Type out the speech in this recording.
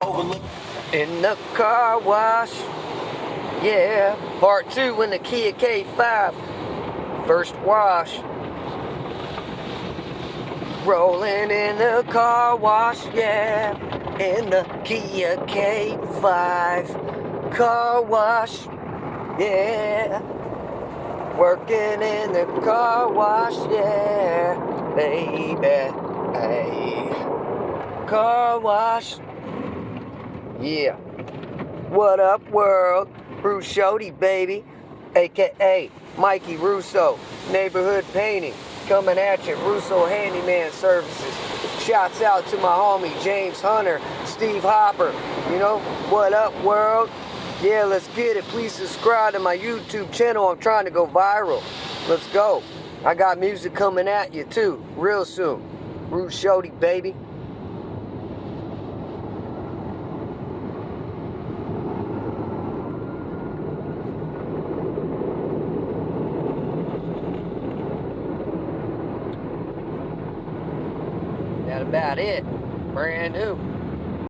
Overlook in the car wash. Yeah, part 2 in the Kia K5. First wash. Rolling in the car wash, yeah. In the Kia K5. Car wash, yeah. Working in the car wash, yeah. Baby, hey. Car wash. Yeah. What up, world? Bruce Horty, baby. AKA Mikey Russo. Neighborhood painting. Coming at you. Russo Handyman Services. Shouts out to my homie James Hunter, Steve Hopper. You know, what up, world? Yeah, let's get it. Please subscribe to my YouTube channel. I'm trying to go viral. Let's go. I got music coming at you, too, real soon. Bruce Horty, baby. That about it. Brand new.